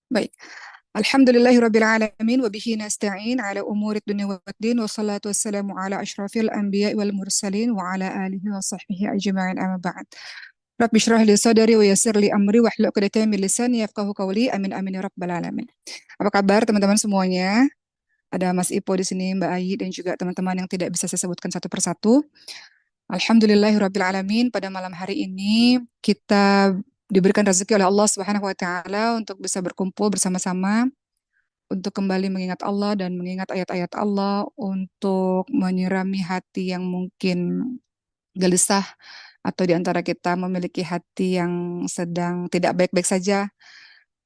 Baik. Alhamdulillahirabbil alamin wa bihi nasta'in ala umurid dunya waddin wassalatu wassalamu ala asyrafil anbiya'i wal mursalin wa ala alihi wa sahbihi ajma'in amma ba'd. Rabbi shrah li sadri wa yassir li amri wahlul 'uqdatam min lisani yafqahu qawli. Amin amin ya rabbal alamin. Apa kabar teman-teman semuanya? Ada Mas Ipo di sini, Mbak Ayi dan juga teman-teman yang tidak bisa saya sebutkan satu persatu. Alhamdulillahirabbil alamin, pada malam hari ini kita diberikan rezeki oleh Allah Subhanahu wa taala untuk bisa berkumpul bersama-sama untuk kembali mengingat Allah dan mengingat ayat-ayat Allah, untuk menyirami hati yang mungkin gelisah atau di antara kita memiliki hati yang sedang tidak baik-baik saja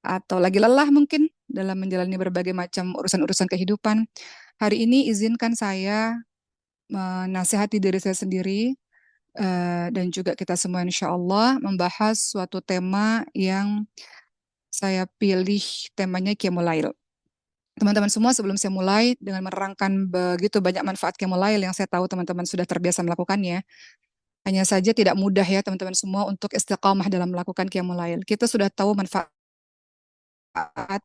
atau lagi lelah mungkin dalam menjalani berbagai macam urusan-urusan kehidupan. Hari ini izinkan saya menasihati diri saya sendiri dan juga kita semua insya Allah membahas suatu tema yang saya pilih, temanya Qiyamul Lail. Teman-teman semua, sebelum saya mulai dengan menerangkan begitu banyak manfaat Qiyamul Lail yang saya tahu teman-teman sudah terbiasa melakukannya, hanya saja tidak mudah ya teman-teman semua untuk istiqamah dalam melakukan Qiyamul Lail. Kita sudah tahu manfaat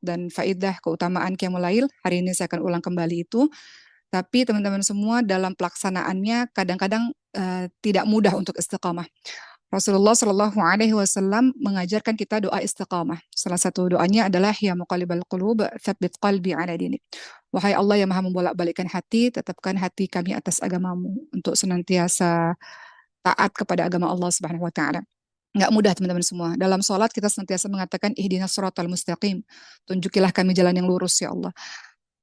dan faidah keutamaan Qiyamul Lail. Hari ini saya akan ulang kembali itu. Tapi teman-teman semua dalam pelaksanaannya kadang-kadang tidak mudah untuk istiqamah. Rasulullah Shallallahu Alaihi Wasallam mengajarkan kita doa istiqamah. Salah satu doanya adalah ya muqallibal qulub, tsabbit qalbi ala dinik. Wahai Allah yang maha membolak-balikkan hati, tetapkan hati kami atas agamamu untuk senantiasa taat kepada agama Allah Subhanahu Wa Taala. Nggak mudah teman-teman semua. Dalam sholat kita senantiasa mengatakan ihdinas siratal mustaqim. Tunjukilah kami jalan yang lurus ya Allah.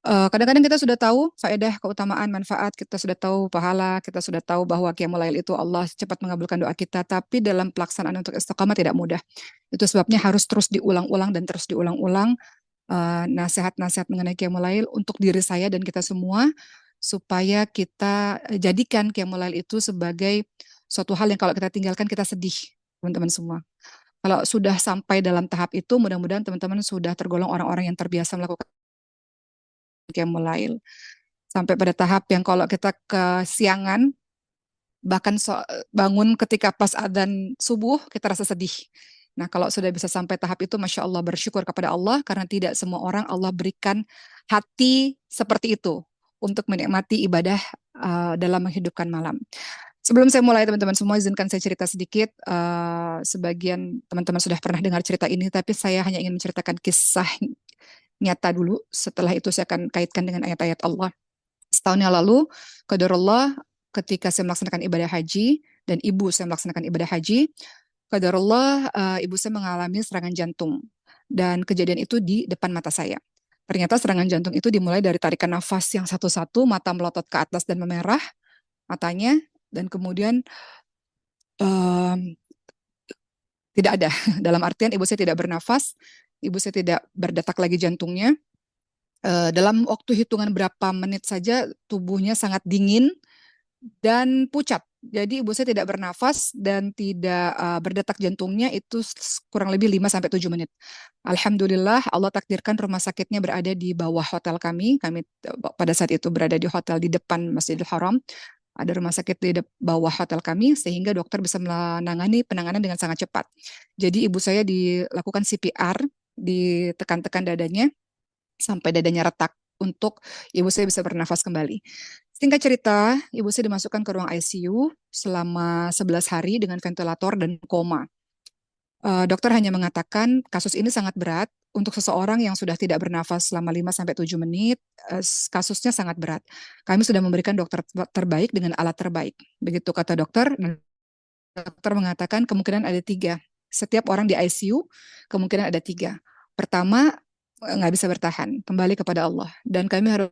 Kadang-kadang kita sudah tahu faedah, keutamaan, manfaat, kita sudah tahu pahala, kita sudah tahu bahwa Qiyamul Lail itu Allah cepat mengabulkan doa kita, tapi dalam pelaksanaan untuk istiqamah tidak mudah. Itu sebabnya harus terus diulang-ulang dan terus diulang-ulang nasihat-nasihat mengenai Qiyamul Lail untuk diri saya dan kita semua, supaya kita jadikan Qiyamul Lail itu sebagai suatu hal yang kalau kita tinggalkan kita sedih, teman-teman semua. Kalau sudah sampai dalam tahap itu, mudah-mudahan teman-teman sudah tergolong orang-orang yang terbiasa melakukan Qiyamul Lail. Sampai pada tahap yang kalau kita kesiangan, bahkan bangun ketika pas adzan subuh, kita rasa sedih. Nah, kalau sudah bisa sampai tahap itu, Masya Allah, bersyukur kepada Allah, karena tidak semua orang Allah berikan hati seperti itu untuk menikmati ibadah dalam menghidupkan malam. Sebelum saya mulai, teman-teman semua, izinkan saya cerita sedikit. Sebagian teman-teman sudah pernah dengar cerita ini, tapi saya hanya ingin menceritakan kisah nyata dulu. Setelah itu saya akan kaitkan dengan ayat-ayat Allah. Setahun yang lalu, qadarullah, ketika saya melaksanakan ibadah haji, dan ibu saya melaksanakan ibadah haji, qadarullah, ibu saya mengalami serangan jantung. Dan kejadian itu di depan mata saya. Ternyata serangan jantung itu dimulai dari tarikan nafas yang satu-satu, mata melotot ke atas dan memerah, matanya, dan kemudian um, tidak ada. Dalam artian ibu saya tidak bernafas, ibu saya tidak berdetak lagi jantungnya. Dalam waktu hitungan berapa menit saja tubuhnya sangat dingin dan pucat. Jadi ibu saya tidak bernafas dan tidak berdetak jantungnya itu kurang lebih 5 sampai 7 menit. Alhamdulillah Allah takdirkan rumah sakitnya berada di bawah hotel kami. Kami pada saat itu berada di hotel di depan Masjidil Haram. Ada rumah sakit di bawah hotel kami sehingga dokter bisa menangani penanganan dengan sangat cepat. Jadi ibu saya dilakukan CPR, ditekan-tekan dadanya sampai dadanya retak untuk ibu saya bisa bernafas kembali. Singkat cerita, ibu saya dimasukkan ke ruang ICU selama 11 hari dengan ventilator dan koma. Dokter hanya mengatakan kasus ini sangat berat untuk seseorang yang sudah tidak bernafas selama 5 sampai 7 menit, kasusnya sangat berat. Kami sudah memberikan dokter terbaik dengan alat terbaik. Begitu kata dokter, dan dokter mengatakan kemungkinan ada 3. Setiap orang di ICU kemungkinan ada 3. Pertama, nggak bisa bertahan, kembali kepada Allah. Dan kami harus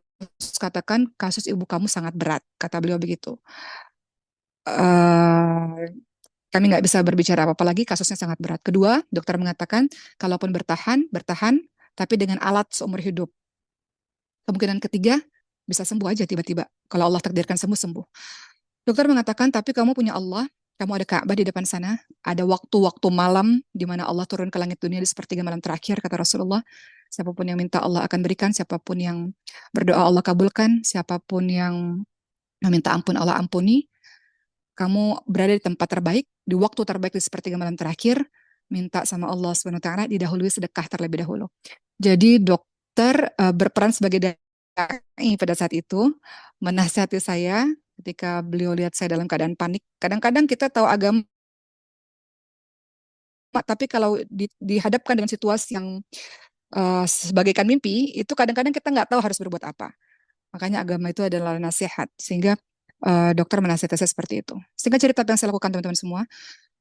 katakan kasus ibu kamu sangat berat, kata beliau begitu. Kami nggak bisa berbicara apa-apa lagi, kasusnya sangat berat. Kedua, dokter mengatakan, kalaupun bertahan, bertahan, tapi dengan alat seumur hidup. Kemungkinan ketiga, bisa sembuh aja tiba-tiba. Kalau Allah takdirkan sembuh, sembuh. Dokter mengatakan, tapi kamu punya Allah, kamu ada Ka'bah di depan sana, ada waktu-waktu malam di mana Allah turun ke langit dunia di sepertiga malam terakhir, kata Rasulullah. Siapapun yang minta Allah akan berikan, siapapun yang berdoa Allah kabulkan, siapapun yang meminta ampun Allah ampuni. Kamu berada di tempat terbaik, di waktu terbaik di sepertiga malam terakhir, minta sama Allah Subhanahu wa taala, didahului sedekah terlebih dahulu. Jadi dokter berperan sebagai dai pada saat itu, menasihati saya ketika beliau lihat saya dalam keadaan panik. Kadang-kadang kita tahu agama, tapi kalau dihadapkan dengan situasi yang sebagaikan mimpi, itu kadang-kadang kita nggak tahu harus berbuat apa. Makanya agama itu adalah nasihat, sehingga dokter menasihati saya seperti itu. Singkat cerita apa yang saya lakukan teman-teman semua,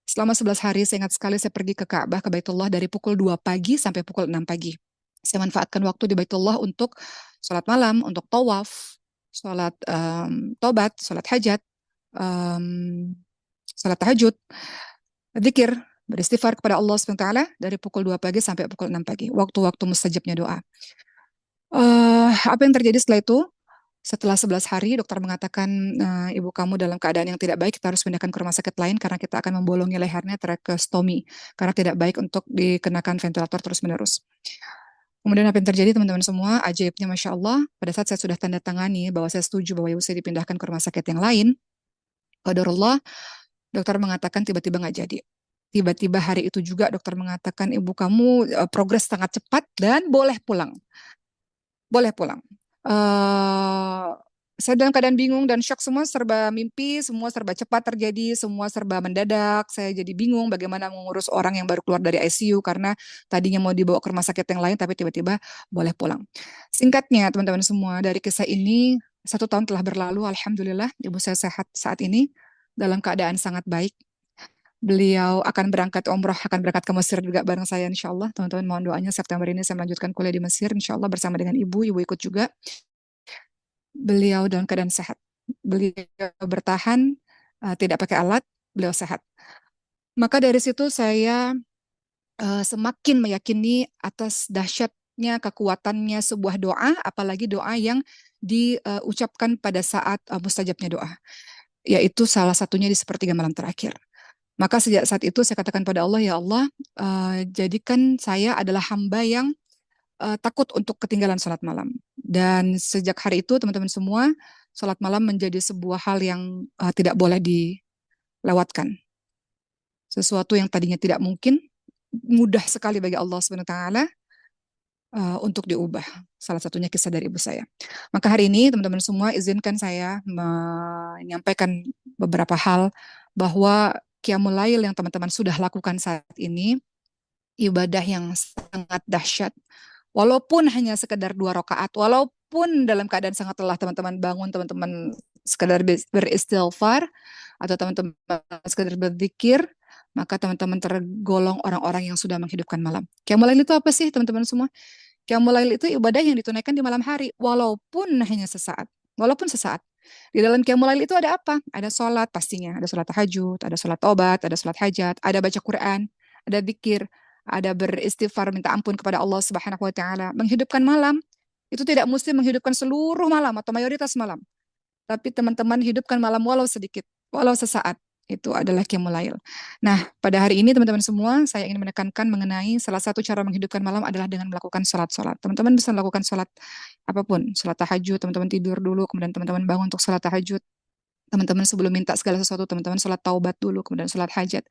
selama 11 hari saya ingat sekali saya pergi ke Ka'bah, ke Baitullah dari pukul 2 pagi sampai pukul 6 pagi. Saya manfaatkan waktu di Baitullah untuk sholat malam, untuk tawaf, sholat tobat, sholat hajat, sholat tahajud, zikir, beristighfar kepada Allah SWT dari pukul 2 pagi sampai pukul 6 pagi. Waktu-waktu mustajabnya doa. Apa yang terjadi setelah itu? Setelah 11 hari, dokter mengatakan, ibu kamu dalam keadaan yang tidak baik, kita harus pindahkan ke rumah sakit lain karena kita akan membolongi lehernya, tracheostomy, karena tidak baik untuk dikenakan ventilator terus-menerus. Kemudian apa yang terjadi teman-teman semua, ajaibnya Masya Allah, pada saat saya sudah tanda tangani bahwa saya setuju bahwa ibu saya dipindahkan ke rumah sakit yang lain, qadarullah, dokter mengatakan tiba-tiba nggak jadi. Tiba-tiba hari itu juga dokter mengatakan ibu kamu progres sangat cepat dan boleh pulang. Boleh pulang. Saya dalam keadaan bingung dan shock, semua serba mimpi, semua serba cepat terjadi, semua serba mendadak. Saya jadi bingung bagaimana mengurus orang yang baru keluar dari ICU karena tadinya mau dibawa ke rumah sakit yang lain, tapi tiba-tiba boleh pulang. Singkatnya, teman-teman semua, dari kisah ini, 1 tahun telah berlalu, Alhamdulillah, ibu saya sehat saat ini, dalam keadaan sangat baik. Beliau akan berangkat umroh, akan berangkat ke Mesir juga bareng saya insya Allah. Teman-teman mohon doanya September ini saya melanjutkan kuliah di Mesir insya Allah bersama dengan ibu ikut juga. Beliau dalam keadaan sehat. Beliau bertahan, tidak pakai alat, beliau sehat. Maka dari situ saya semakin meyakini atas dahsyatnya, kekuatannya sebuah doa, apalagi doa yang diucapkan pada saat mustajabnya doa. Yaitu salah satunya di sepertiga malam terakhir. Maka sejak saat itu saya katakan pada Allah, ya Allah, jadikan saya adalah hamba yang takut untuk ketinggalan sholat malam. Dan sejak hari itu teman-teman semua, sholat malam menjadi sebuah hal yang tidak boleh dilewatkan. Sesuatu yang tadinya tidak mungkin, mudah sekali bagi Allah SWT untuk diubah. Salah satunya kisah dari ibu saya. Maka hari ini teman-teman semua izinkan saya menyampaikan beberapa hal bahwa Qiyamul Lail yang teman-teman sudah lakukan saat ini, ibadah yang sangat dahsyat. Walaupun hanya sekedar 2 rakaat, walaupun dalam keadaan sangat lelah teman-teman bangun, teman-teman sekedar beristighfar, atau teman-teman sekedar berzikir, maka teman-teman tergolong orang-orang yang sudah menghidupkan malam. Qiyamul Lail itu apa sih teman-teman semua? Qiyamul Lail itu ibadah yang ditunaikan di malam hari, walaupun hanya sesaat. Walaupun sesaat. Di dalam Qiyamul Lail itu ada apa? Ada sholat pastinya, ada sholat tahajud, ada sholat taubat, ada sholat hajat, ada baca Quran, ada zikir, ada beristighfar, minta ampun kepada Allah Subhanahu wa taala. Menghidupkan malam itu tidak mesti menghidupkan seluruh malam atau mayoritas malam. Tapi teman-teman hidupkan malam walau sedikit, walau sesaat. Itu adalah Qiyamul Lail. Nah, pada hari ini teman-teman semua, saya ingin menekankan mengenai salah satu cara menghidupkan malam adalah dengan melakukan sholat-sholat. Teman-teman bisa melakukan sholat apapun, sholat tahajud, teman-teman tidur dulu, kemudian teman-teman bangun untuk sholat tahajud. Teman-teman sebelum minta segala sesuatu, teman-teman sholat taubat dulu, kemudian sholat hajat.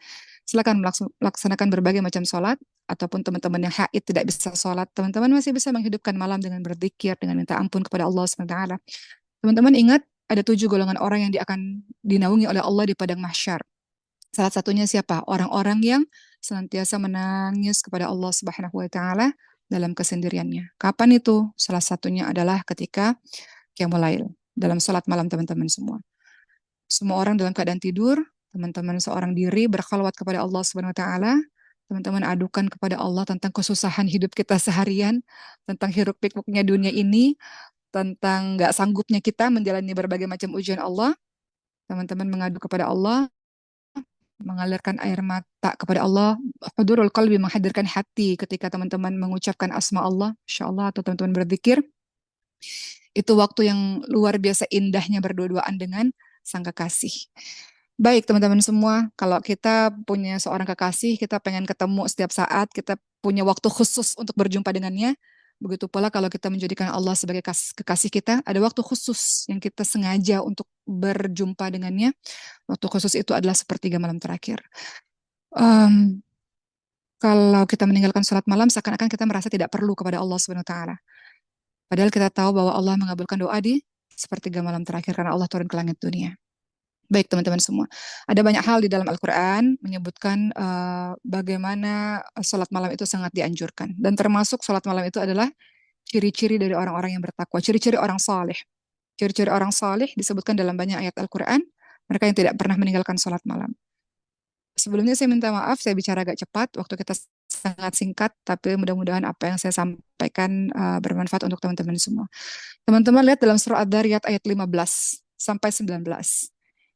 Silakan melaksanakan berbagai macam sholat, ataupun teman-teman yang haid tidak bisa sholat, teman-teman masih bisa menghidupkan malam dengan berzikir, dengan minta ampun kepada Allah SWT. Teman-teman ingat, ada 7 golongan orang yang akan dinaungi oleh Allah di padang mahsyar. Salah satunya siapa? Orang-orang yang senantiasa menangis kepada Allah Subhanahu wa taala dalam kesendiriannya. Kapan itu? Salah satunya adalah ketika Qiyamul Lail, dalam salat malam teman-teman semua. Semua orang dalam keadaan tidur, teman-teman seorang diri berkhalwat kepada Allah Subhanahu wa taala. Teman-teman adukan kepada Allah tentang kesusahan hidup kita seharian, tentang hiruk pikuknya dunia ini, tentang nggak sanggupnya kita menjalani berbagai macam ujian Allah. Teman-teman mengadu kepada Allah, mengalirkan air mata kepada Allah, hudurul qalbi, menghadirkan hati ketika teman-teman mengucapkan asma Allah, insya Allah, atau teman-teman berzikir. Itu waktu yang luar biasa indahnya berdua-duaan dengan sang kekasih. Baik teman-teman semua, kalau kita punya seorang kekasih, kita pengen ketemu setiap saat, kita punya waktu khusus untuk berjumpa dengannya. Begitu pula kalau kita menjadikan Allah sebagai kekasih kita, ada waktu khusus yang kita sengaja untuk berjumpa dengannya. Waktu khusus itu adalah sepertiga malam terakhir. Um, Kalau kita meninggalkan sholat malam, seakan-akan kita merasa tidak perlu kepada Allah Subhanahu wa taala. Padahal kita tahu bahwa Allah mengabulkan doa di sepertiga malam terakhir karena Allah turun ke langit dunia. Baik teman-teman semua, ada banyak hal di dalam Al-Quran menyebutkan bagaimana sholat malam itu sangat dianjurkan. Dan termasuk sholat malam itu adalah ciri-ciri dari orang-orang yang bertakwa, ciri-ciri orang saleh. Ciri-ciri orang saleh disebutkan dalam banyak ayat Al-Quran, mereka yang tidak pernah meninggalkan sholat malam. Sebelumnya saya minta maaf, saya bicara agak cepat, waktu kita sangat singkat, tapi mudah-mudahan apa yang saya sampaikan bermanfaat untuk teman-teman semua. Teman-teman lihat dalam surah Ad-Dariyat ayat 15 sampai 19.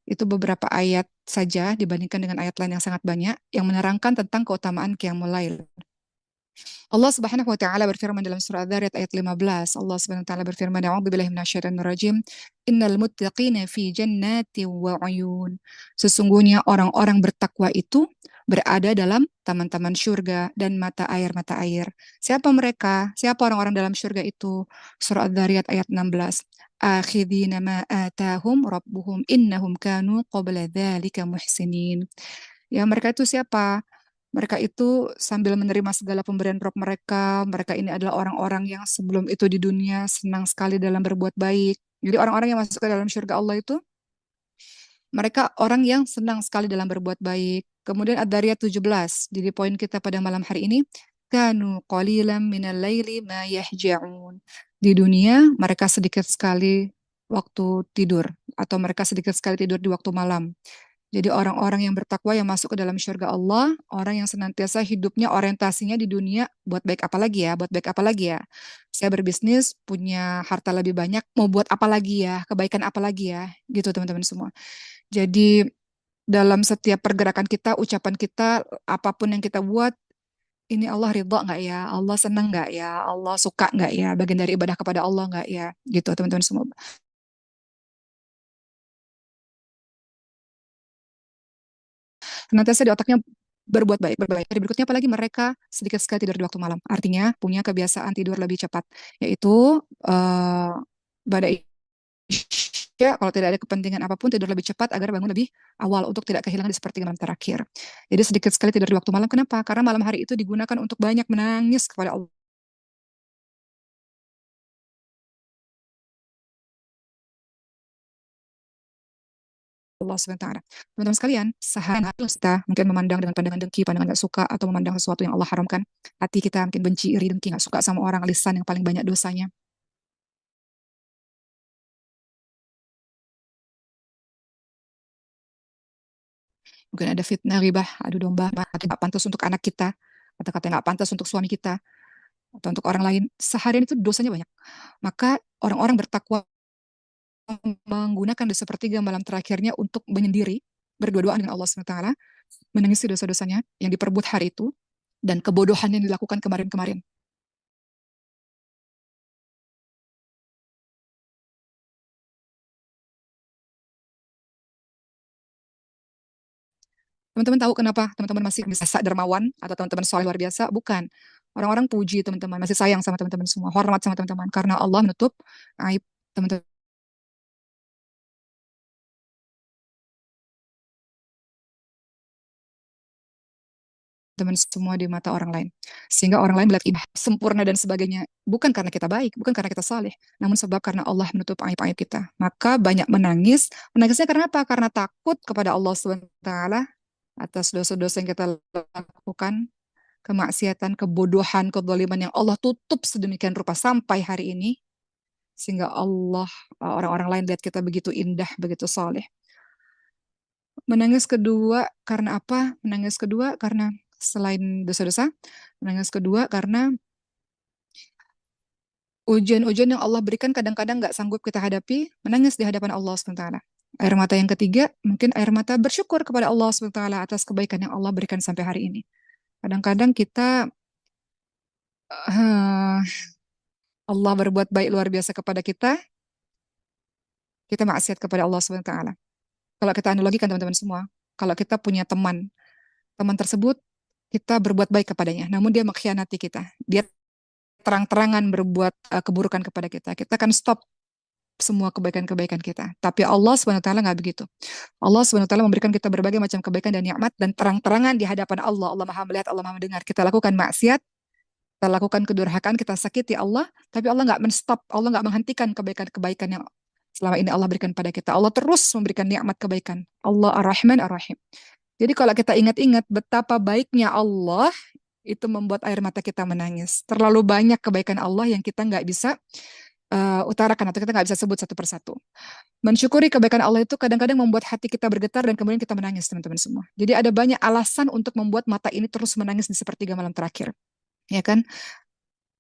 Itu beberapa ayat saja dibandingkan dengan ayat lain yang sangat banyak yang menerangkan tentang keutamaan Qiyamul Lail. Allah Subhanahu wa taala berfirman dalam surah Adz-Dzariyat ayat 15. Allah Subhanahu wa taala berfirman, "A'udzubillahi minasyaitonir rajim. Innal muttaqina fi jannatin wa 'uyun." Sesungguhnya orang-orang bertakwa itu berada dalam taman-taman syurga dan mata air. Siapa mereka? Siapa orang-orang dalam syurga itu? Surah Adz-Dzariyat ayat 16. Akhidina ma atahum rabbuhum innahum kanu qabla dzalika muhsinin. Ya, mereka itu siapa? Mereka itu sambil menerima segala pemberian Rob mereka, mereka ini adalah orang-orang yang sebelum itu di dunia senang sekali dalam berbuat baik. Jadi orang-orang yang masuk ke dalam surga Allah itu, mereka orang yang senang sekali dalam berbuat baik. Kemudian Ad-Dariyat 17. Jadi poin kita pada malam hari ini, kanu qalilan minal laili ma yahja'un. Di dunia mereka sedikit sekali waktu tidur atau mereka sedikit sekali tidur di waktu malam. Jadi orang-orang yang bertakwa yang masuk ke dalam syurga Allah, orang yang senantiasa hidupnya orientasinya di dunia, buat baik apa lagi ya, buat baik apa lagi ya. Saya berbisnis, punya harta lebih banyak, mau buat apa lagi ya, kebaikan apa lagi ya, gitu teman-teman semua. Jadi dalam setiap pergerakan kita, ucapan kita, apapun yang kita buat, ini Allah ridha nggak ya, Allah senang nggak ya, Allah suka nggak ya, bagian dari ibadah kepada Allah nggak ya, gitu teman-teman semua. Senantiasa di otaknya berbuat baik, berbaik. Hari berikutnya apalagi mereka sedikit sekali tidur di waktu malam. Artinya punya kebiasaan tidur lebih cepat, yaitu pada isya kalau tidak ada kepentingan apapun tidur lebih cepat agar bangun lebih awal untuk tidak kehilangan di sepertiga malam terakhir. Jadi sedikit sekali tidur di waktu malam. Kenapa? Karena malam hari itu digunakan untuk banyak menangis kepada Allah SWT. Teman-teman sekalian, sehari kita mungkin memandang dengan pandangan dengki, pandangan gak suka, atau memandang sesuatu yang Allah haramkan. Hati kita mungkin benci, iri, dengki, gak suka sama orang, lisan yang paling banyak dosanya. Mungkin ada fitnah, ribah, adu domba, kata nggak pantas untuk anak kita, kata-kata nggak pantas untuk suami kita, atau untuk orang lain. Seharian itu dosanya banyak. Maka orang-orang bertakwa menggunakan di sepertiga malam terakhirnya untuk menyendiri, berdua-duaan dengan Allah SWT, menangisi dosa-dosanya yang diperbuat hari itu, dan kebodohan yang dilakukan kemarin-kemarin. Teman-teman tahu kenapa teman-teman masih bisa dermawan atau teman-teman soleh luar biasa? Bukan. Orang-orang puji teman-teman, masih sayang sama teman-teman semua, hormat sama teman-teman, karena Allah menutup aib teman-teman semua di mata orang lain. Sehingga orang lain melihat ibadah sempurna dan sebagainya. Bukan karena kita baik, bukan karena kita saleh, namun sebab karena Allah menutup aib-aib kita. Maka banyak menangis. Menangisnya karena apa? Karena takut kepada Allah SWT atas dosa-dosa yang kita lakukan, kemaksiatan, kebodohan, kezaliman yang Allah tutup sedemikian rupa sampai hari ini. Sehingga Allah, orang-orang lain lihat kita begitu indah, begitu saleh. Menangis kedua karena apa? Menangis kedua karena selain dosa-dosa, menangis kedua karena ujian-ujian yang Allah berikan kadang-kadang nggak sanggup kita hadapi, menangis di hadapan Allah SWT. Air mata yang ketiga, mungkin air mata bersyukur kepada Allah SWT atas kebaikan yang Allah berikan sampai hari ini. Kadang-kadang kita, uh, Allah berbuat baik luar biasa kepada kita maksiat kepada Allah SWT. Kalau kita analogikan teman-teman semua, kalau kita punya teman, teman tersebut kita berbuat baik kepadanya, namun dia mengkhianati kita. Dia terang-terangan berbuat keburukan kepada kita. Kita akan stop semua kebaikan-kebaikan kita. Tapi Allah SWT nggak begitu. Allah SWT memberikan kita berbagai macam kebaikan dan nikmat dan terang-terangan di hadapan Allah. Allah Maha melihat, Allah Maha mendengar. Kita lakukan maksiat, kita lakukan kedurhakaan, kita sakiti Allah, tapi Allah nggak menstop, Allah nggak menghentikan kebaikan-kebaikan yang selama ini Allah berikan pada kita. Allah terus memberikan nikmat kebaikan. Allah Ar-Rahman Ar-Rahim. Jadi kalau kita ingat-ingat betapa baiknya Allah, itu membuat air mata kita menangis. Terlalu banyak kebaikan Allah yang kita nggak bisa utarakan atau kita nggak bisa sebut satu persatu. Mensyukuri kebaikan Allah itu kadang-kadang membuat hati kita bergetar dan kemudian kita menangis, teman-teman semua. Jadi ada banyak alasan untuk membuat mata ini terus menangis di sepertiga malam terakhir. Ya kan?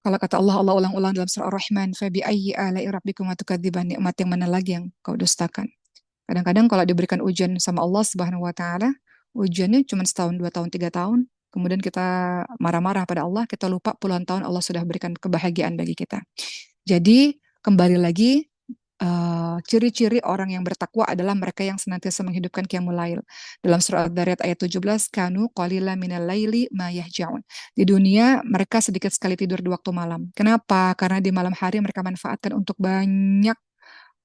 Kalau kata Allah, Allah ulang-ulang dalam surah Ar-Rahman, "Fabi ayyi ala'i rabbikuma tukadziban?" Nikmat yang mana lagi yang kau dustakan? Kadang-kadang kalau diberikan ujian sama Allah Subhanahu wa taala, ujiannya cuma setahun, 2 tahun, 3 tahun, kemudian kita marah-marah pada Allah, kita lupa puluhan tahun Allah sudah berikan kebahagiaan bagi kita. Jadi, kembali lagi, ciri-ciri orang yang bertakwa adalah mereka yang senantiasa menghidupkan qiyamul lail. Dalam surah Ad-Dariyat ayat 17, kanu qalilan minal laili ma yahja'un. Di dunia mereka sedikit sekali tidur di waktu malam. Kenapa? Karena di malam hari mereka manfaatkan untuk banyak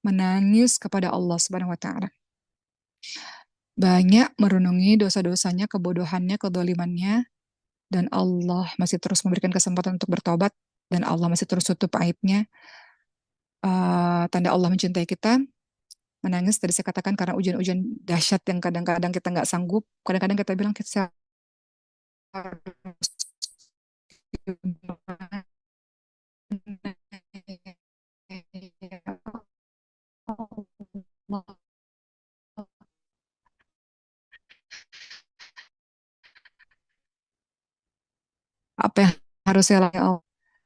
menangis kepada Allah Subhanahu wa taala. Banyak merenungi dosa-dosanya, kebodohannya, kedolimannya, dan Allah masih terus memberikan kesempatan untuk bertobat, dan Allah masih terus tutup aibnya. Tanda Allah mencintai kita, menangis tadi saya katakan karena ujian-ujian dahsyat yang kadang-kadang kita nggak sanggup, kadang-kadang kita bilang kita harus apa yang harus saya lakukan.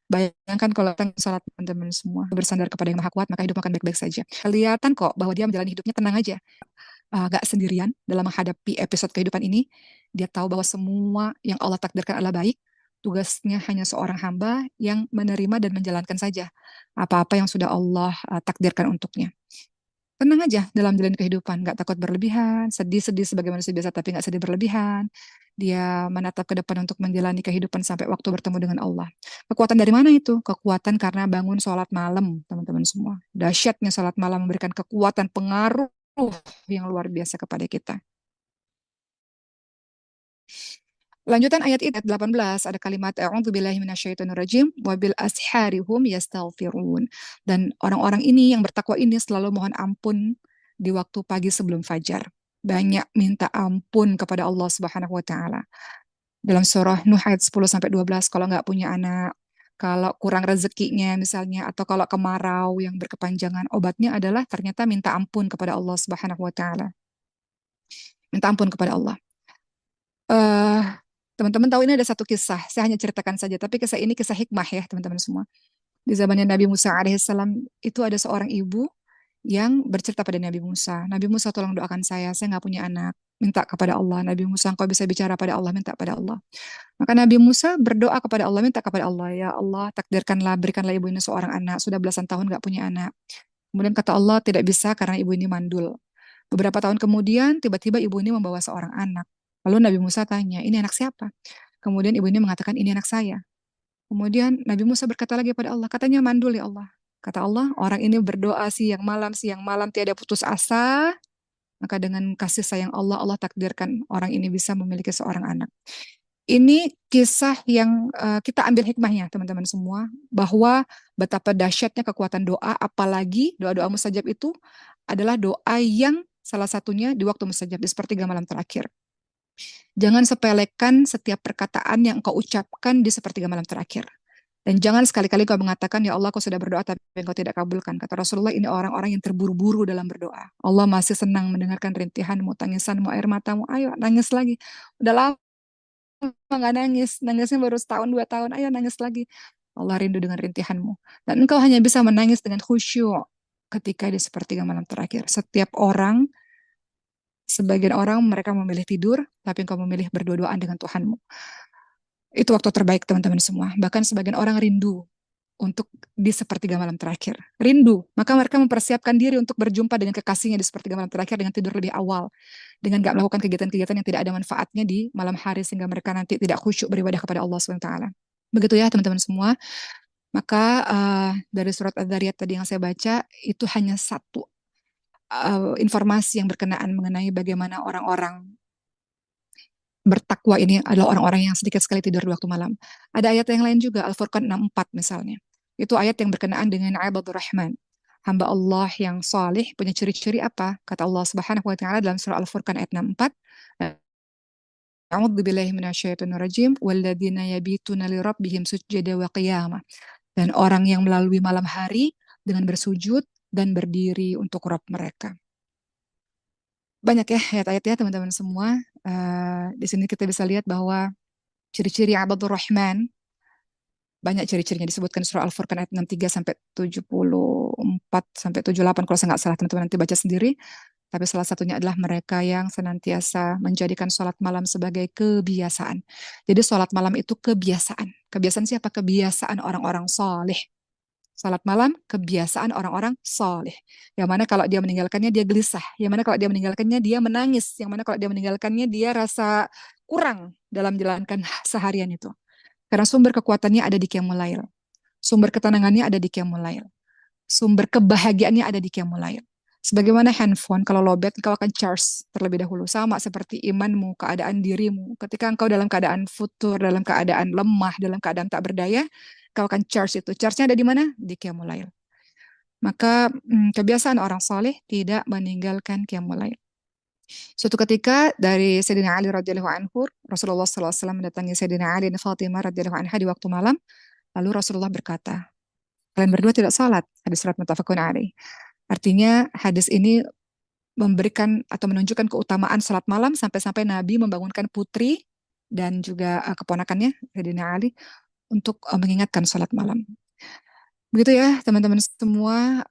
Bayangkan kalau kita sholat, teman-teman semua bersandar kepada yang maha kuat, maka hidup akan baik-baik saja. Kelihatan kok bahwa dia menjalani hidupnya tenang aja, gak sendirian dalam menghadapi episode kehidupan ini. Dia tahu bahwa semua yang Allah takdirkan adalah baik. Tugasnya hanya seorang hamba yang menerima dan menjalankan saja apa-apa yang sudah Allah takdirkan untuknya. Tenang aja dalam jalan kehidupan, nggak takut berlebihan, sedih-sedih sebagai manusia biasa tapi nggak sedih berlebihan. Dia menatap ke depan untuk menjalani kehidupan sampai waktu bertemu dengan Allah. Kekuatan dari mana itu? Kekuatan karena bangun sholat malam, teman-teman semua. Dahsyatnya sholat malam memberikan kekuatan pengaruh yang luar biasa kepada kita. Lanjutan ayat itu, ayat 18, ada kalimat a'udzubillahi minasyaitonirrajim wa bil ashari hum yastaghfirun. Dan orang-orang ini yang bertakwa ini selalu mohon ampun di waktu pagi sebelum fajar. Banyak minta ampun kepada Allah Subhanahu wa taala. Dalam surah Nuh ayat 10 sampai 12, kalau nggak punya anak, kalau kurang rezekinya misalnya, atau kalau kemarau yang berkepanjangan, obatnya adalah ternyata minta ampun kepada Allah Subhanahu wa taala. Minta ampun kepada Allah. eh Teman-teman tahu ini ada satu kisah, saya hanya ceritakan saja, tapi kisah ini kisah hikmah ya teman-teman semua. Di zamannya Nabi Musa alaihissalam itu ada seorang ibu yang bercerita pada Nabi Musa, Nabi Musa tolong doakan saya nggak punya anak, minta kepada Allah. Nabi Musa, engkau bisa bicara pada Allah, minta pada Allah. Maka Nabi Musa berdoa kepada Allah, minta kepada Allah, ya Allah takdirkanlah, berikanlah ibu ini seorang anak, sudah belasan tahun nggak punya anak. Kemudian kata Allah, tidak bisa karena ibu ini mandul. Beberapa tahun kemudian, tiba-tiba ibu ini membawa seorang anak. Lalu Nabi Musa tanya, ini anak siapa? Kemudian ibu ini mengatakan, ini anak saya. Kemudian Nabi Musa berkata lagi pada Allah, katanya mandul ya Allah. Kata Allah, orang ini berdoa siang malam tiada putus asa. Maka dengan kasih sayang Allah, Allah takdirkan orang ini bisa memiliki seorang anak. Ini kisah yang kita ambil hikmahnya teman-teman semua, bahwa betapa dahsyatnya kekuatan doa, apalagi doa-doa mustajab itu adalah doa yang salah satunya di waktu mustajab, di sepertiga malam terakhir. Jangan sepelekan setiap perkataan yang engkau ucapkan di sepertiga malam terakhir. Dan jangan sekali-kali kau mengatakan, ya Allah, kau sudah berdoa tapi engkau tidak kabulkan. Kata Rasulullah, ini orang-orang yang terburu-buru dalam berdoa. Allah masih senang mendengarkan rintihanmu, tangisanmu, air matamu. Ayo, nangis lagi. Udah lama nggak nangis, nangisnya baru setahun 2 tahun, ayo nangis lagi. Allah rindu dengan rintihanmu. Dan engkau hanya bisa menangis dengan khusyuk ketika di sepertiga malam terakhir. Setiap orang, sebagian orang mereka memilih tidur, tapi engkau memilih berdua-duaan dengan Tuhanmu. Itu waktu terbaik teman-teman semua. Bahkan sebagian orang rindu untuk di sepertiga malam terakhir. Rindu. Maka mereka mempersiapkan diri untuk berjumpa dengan kekasihnya di sepertiga malam terakhir dengan tidur lebih awal. Dengan gak melakukan kegiatan-kegiatan yang tidak ada manfaatnya di malam hari sehingga mereka nanti tidak khusyuk beribadah kepada Allah SWT. Begitu ya teman-teman semua. Maka dari surat Adz-Dzariyat tadi yang saya baca, itu hanya satu informasi yang berkenaan mengenai bagaimana orang-orang bertakwa ini adalah orang-orang yang sedikit sekali tidur di waktu malam. Ada ayat yang lain juga, Al-Furqan 64 misalnya. Itu ayat yang berkenaan dengan ibadur rahman. Hamba Allah yang salih punya ciri-ciri apa? Kata Allah Subhanahu wa taala dalam surah Al-Furqan ayat 64, A'udzu billahi minasyaitonir rajim, walladzina yabituna li rabbihim sujada wa qiyamah. Dan orang yang melalui malam hari dengan bersujud dan berdiri untuk Rabb mereka. Banyak ya ayat-ayatnya teman-teman semua. Di sini kita bisa lihat bahwa ciri-ciri ibadur rahman banyak ciri-cirinya disebutkan di surah Al-Furqan ayat 63 sampai 74 sampai 78 kalau saya nggak salah, teman-teman nanti baca sendiri. Tapi salah satunya adalah mereka yang senantiasa menjadikan sholat malam sebagai kebiasaan. Jadi sholat malam itu kebiasaan. Kebiasaan siapa? Kebiasaan orang-orang soleh. Sholat malam, kebiasaan orang-orang soleh. Yang mana kalau dia meninggalkannya, dia gelisah. Yang mana kalau dia meninggalkannya, dia menangis. Yang mana kalau dia meninggalkannya, dia rasa kurang dalam menjalankan seharian itu. Karena sumber kekuatannya ada di Qiyamul Lail. Sumber ketenangannya ada di Qiyamul Lail. Sumber kebahagiaannya ada di Qiyamul Lail. Sebagaimana handphone, kalau lowbat, engkau akan charge terlebih dahulu. Sama seperti imanmu, keadaan dirimu. Ketika engkau dalam keadaan futur, dalam keadaan lemah, dalam keadaan tak berdaya, engkau akan charge itu. Charge-nya ada di mana? Di Qiyamul Lail. Maka kebiasaan orang soleh tidak meninggalkan Qiyamul Lail. Suatu ketika dari Sayyidina Ali radhiyallahu anhu, Rasulullah SAW mendatangi Sayyidina Ali dan Fatimah radhiyallahu anha di waktu malam. Lalu Rasulullah berkata, kalian berdua tidak salat. Hadis surat muttafaqun alaih. Artinya hadis ini memberikan atau menunjukkan keutamaan salat malam sampai-sampai Nabi membangunkan putri dan juga keponakannya Sayyidina Ali untuk mengingatkan salat malam. Begitu ya teman-teman semua.